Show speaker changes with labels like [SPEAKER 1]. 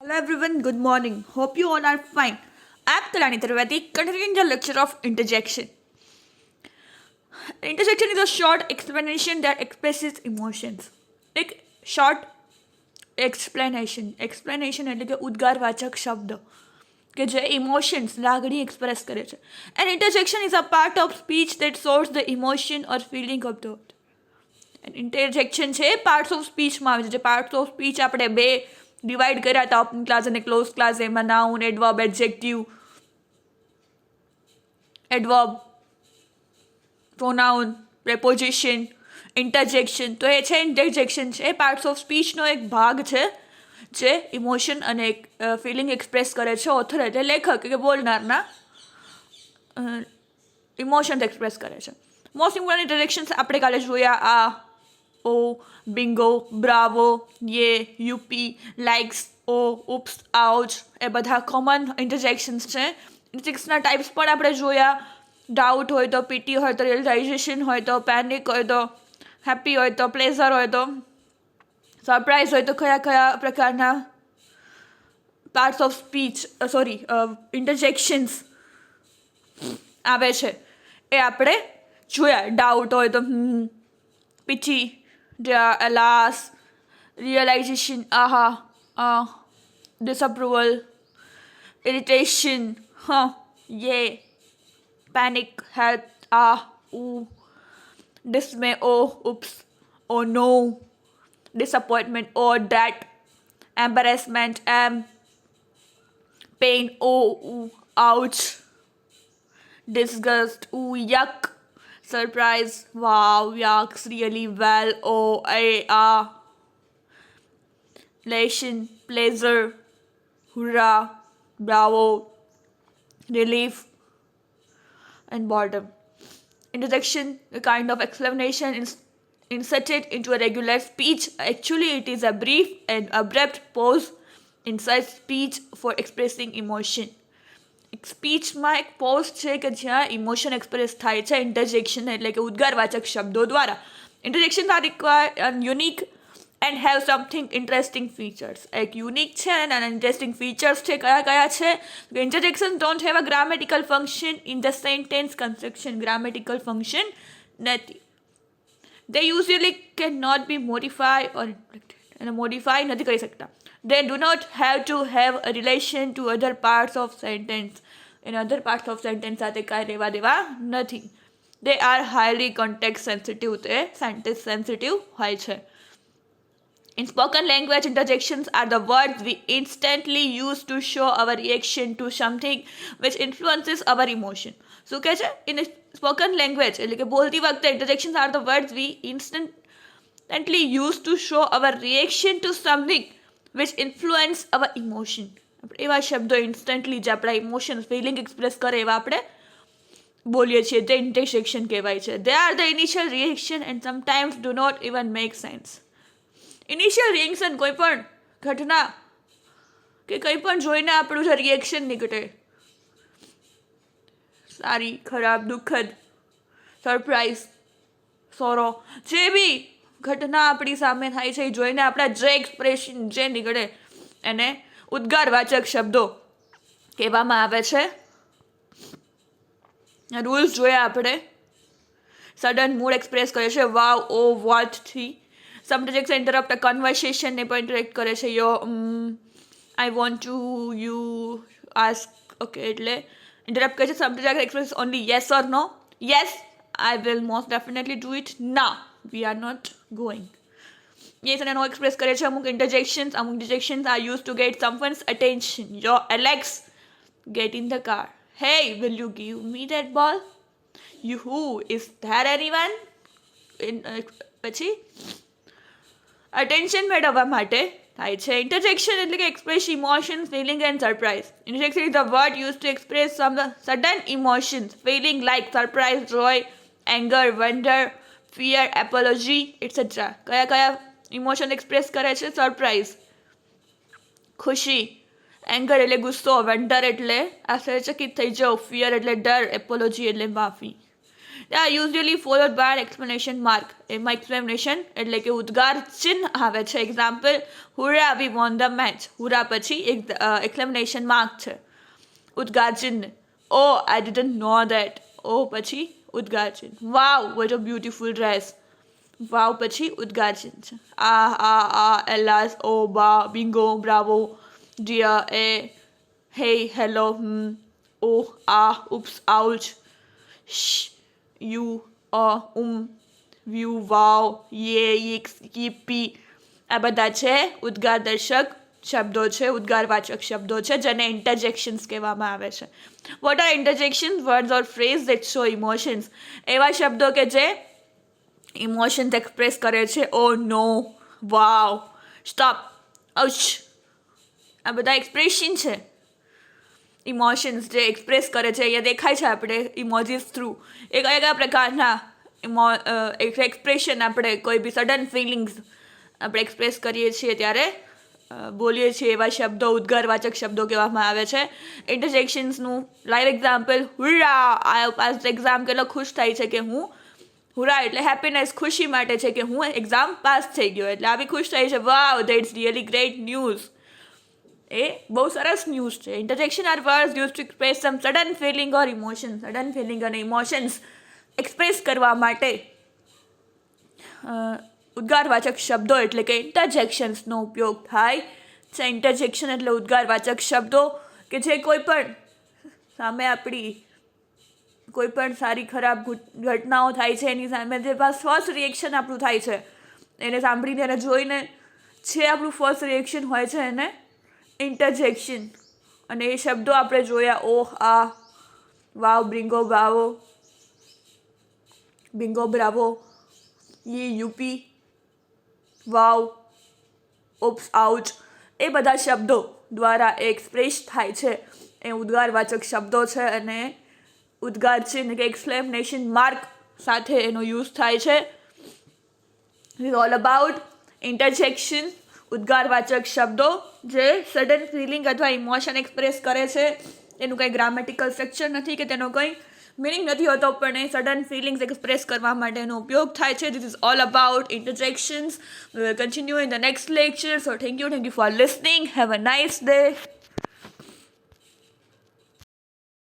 [SPEAKER 1] Hello everyone, good morning. Hope you all are fine. I am Kalani Trivedi, continuing the lecture of interjection. Interjection is a short explanation that expresses emotions. એક short explanation એટલે કે ઉદ્ગારવાચક શબ્દ કે જે emotions લાગણી express કરે છે. And interjection is a part of speech that shows the emotion or feeling of the interjection છે એ પાર્ટ્સ ઓફ સ્પીચમાં આવે છે. જે પાર્ટ્સ ઓફ સ્પીચ આપણે બે ડિવાઈડ કર્યા હતા ઓપન ક્લાસ અને ક્લોઝ ક્લાસ. એમાં noun, adverb, adjective, adverb, pronoun, preposition, interjection. તો એ છે ઇન્ટરજેક્શન છે એ પાર્ટ્સ ઓફ સ્પીચનો એક ભાગ છે જે ઇમોશન અને ફિલિંગ એક્સપ્રેસ કરે છે. ઓથર એટલે લેખક કે બોલનારના ઇમોશન્સ એક્સપ્રેસ કરે છે. મોસ્ટ ઇમ્પોર્ટન્ટ ઇન્ટરજેક્શન્સ આપણે કાલે જોયા આ ઓ, બિંગો, બ્રાવો, યે, યુપી, લાઇક્સ, ઓ, ઉપ્સ, આઉચ એ બધા કોમન ઇન્ટરજેક્શન્સ છે. ઇન્ટરજેક્શનના ટાઈપ્સ પણ આપણે જોયા. ડાઉટ હોય તો, પીટી હોય તો, રિયલાઇઝેશન હોય તો, પેનિક હોય તો, હેપી હોય તો, પ્લેઝર હોય તો, સરપ્રાઇઝ હોય તો કયા કયા પ્રકારના પાર્ટ્સ ઓફ સ્પીચ ઇન્ટરજેક્શન્સ આવે છે એ આપણે જોયા. ડાઉટ હોય તો PT, alas, realization, aha, disapproval, irritation, yeah, panic, help, ooh, dismay, oh, oops, oh no, disappointment, oh, that, embarrassment, pain, oh, ooh, ouch, disgust, ooh, yuck, surprise, wow, yucks, really well, oh, elation, pleasure, hurrah, bravo, relief, and boredom. Interjection, a kind of explanation inserted into a regular speech. Actually, it is a brief and abrupt pause inside speech for expressing emotion. એક સ્પીચમાં એક pose છે કે જ્યાં emotion express થાય છે interjection એટલે કે ઉદ્ગારવાચક શબ્દો દ્વારા. Interjection are require unique and have something interesting features. એક યુનિક છે અને ઇન્ટરેસ્ટિંગ ફીચર્સ છે. કયા કયા છે? Interjection don't have a grammatical function in the sentence construction. Grammatical function નથી. They usually can not be modify or એને modify નથી કરી શકતા. They do not have to have a relation to other parts of sentence. In other parts of sentence સાથે કાંઈ લેવા દેવા નથી. They are highly context sensitive. તે sentence sensitive હોય છે. In spoken language, interjections are the words we instantly use to show our reaction to something which influences our emotion. શું કહે છે? In spoken language એટલે કે બોલતી વખતે interjections are the words we instantly use to show our reaction to something which influence our emotion. આપણે એવા શબ્દો ઇન્સ્ટન્ટલી જે આપણા ઇમોશન્સ ફિલિંગ એક્સપ્રેસ કરે એવા આપણે બોલીએ છીએ તે ઇન્ટરજેક્શન કહેવાય છે. They are the initial reaction and sometimes do not even make sense. Initial reaction કોઈ પણ ઘટના કે કંઈ પણ જોઈને આપણું જે રિએક્શન નીકળે સારી, ખરાબ, દુઃખદ, સરપ્રાઈઝ, સોરો, જે બી ઘટના આપણી સામે થાય છે એ જોઈને આપણા જે એક્સપ્રેશન જે નીકળે એને ઉદ્ગારવાચક શબ્દો કહેવામાં આવે છે. રૂલ્સ જોયા આપણે. સડન મૂડ એક્સપ્રેસ કરે છે વાવ, ઓ, વોટથી. સમ ઇન્ટરજેક્શન ઇન્ટરપ્ટ અ કન્વર્સેશનને પણ ઇન્ટરેક્ટ કરે છે. I want to you ask okay એટલે ઇન્ટરપ્ટ કરે છે. Some interjection express only yes or no. Yes, I will most definitely do it. ના, we are not going. Yes and no express કરે છે અમુક ઇન્ટરજેક્શન્સ. અમુક ઇન્ટરજેક્શન્સ are used to get someone's attention. Yo, Alex, get in the car. Hey, will you give me that ball? You who? Is there anyone? પછી attention મેળવવા માટે થાય છે. Interjection એટલે કે express emotions, feeling and surprise. Interjection is the word use to express some sudden emotions, feeling like surprise, joy, anger, wonder, fear, apology etcetera. કયા કયા emotion express કરે છે? સરપ્રાઇઝ, ખુશી, એંગર એટલે ગુસ્સો, વન્ડર એટલે આશ્ચર્યચકિત થઈ જાઓ, ફિયર એટલે ડર, એપોલોજી એટલે માફી. They are usually followed by an explanation mark. એમાં એક્સપ્લેનેશન એટલે કે ઉદ્ગાર ચિહ્ન આવે છે. Example, hurrah we won the match. Hurrah પછી એક એક્સપ્લેનેશન માર્ક છે, ઉદ્ગાર ચિહ્ન. ઓ આઈ ડિડન્ટ નો દેટ. ઓ પછી ઉદ્ગાર ચિહ્ન. Wow what a beautiful dress. Wow પછી ઉદ્ગાર ચિહ્ન છે. આ એલાસ, ઓ બા, બિંગો, બ્રાવો, ડિયર, એ, હે, હેલો, ઓ, આ, ઉપ્સ, આઉચ, યુ, વ્યૂ, વાવ, યે, યિક્સ, yippee. આ બધા છે ઉદ્ગારદર્શક શબ્દો છે, ઉદ્ગારવાચક શબ્દો છે, જેને ઇન્ટરજેક્શન્સ કહેવામાં આવે છે. What are interjections? Words or phrase that show emotions. એવા શબ્દો કે જે ઇમોશન્સ એક્સપ્રેસ કરે છે. Oh no, wow, stop, ouch. આ બધા એક્સપ્રેશન છે, ઇમોશન્સ જે એક્સપ્રેસ કરે છે. અહીંયા દેખાય છે આપણે ઇમોજીસ થ્રુ એ કયા કયા પ્રકારના એક્સપ્રેશન આપણે કોઈ બી સડન ફિલિંગ્સ આપણે એક્સપ્રેસ કરીએ છીએ ત્યારે બોલીએ છીએ એવા શબ્દો ઉદ્ગારવાચક શબ્દો કહેવામાં આવે છે. ઇન્ટરજેક્શન્સનું લાઈવ એક્ઝામ્પલ, હુરા આઈ પાસ એક્ઝામ. કેટલો ખુશ થાય છે કે હું, હુરા એટલે હેપીનેસ, ખુશી માટે છે કે હું એક્ઝામ પાસ થઈ ગયો, એટલે આવી ખુશ થઈ છે. Wow, that's really great news. એ બહુ સરસ ન્યૂઝ છે. Interjection are words use to express some sudden feeling or emotion. Sudden feeling અને ઇમોશન્સ એક્સપ્રેસ કરવા માટે ઉદ્ગારવાચક શબ્દો એટલે કે ઇન્ટરજેક્શન્સનો ઉપયોગ થાય છે. ઇન્ટરજેક્શન એટલે ઉદ્ગારવાચક શબ્દો કે જે કોઈ પણ સામે આપણી કોઈ પણ સારી ખરાબ ઘટનાઓ થાય છે એની સામે જે ફર્સ્ટ રિએક્શન આપણું થાય છે, એને સાંભળીને એને જોઈને જે આપણું ફર્સ્ટ રિએક્શન હોય છે એને ઇન્ટરજેક્શન. અને એ શબ્દો આપણે જોયા, ઓહ, આ, વાવ, બિંગો, બ્રાવો, યે, યુપી, વાવ, ઓપ્સ, આઉચ. એ બધા શબ્દો દ્વારા એક્સપ્રેસ થાય છે એ ઉદ્ગારવાચક શબ્દો છે. અને ઉદ્ગાર ચિહ્ન કે એક્સક્લેમેશન માર્ક સાથે એનો યુઝ થાય છે. ઇઝ ઓલ અબાઉટ ઇન્ટરજેક્શન, ઉદ્ગારવાચક શબ્દો જે સડન ફિલિંગ અથવા ઇમોશન એક્સપ્રેસ કરે છે. એનું કંઈ ગ્રામેટિકલ સ્ટ્રક્ચર નથી કે તેનો કંઈ મિનિંગ નથી હોતો, પણ એ સડન ફિલિંગ્સ એક્સપ્રેસ કરવા માટેનો ઉપયોગ થાય છે. This is all about interjections. We will continue in the next lecture. So thank you for listening. Have a nice day.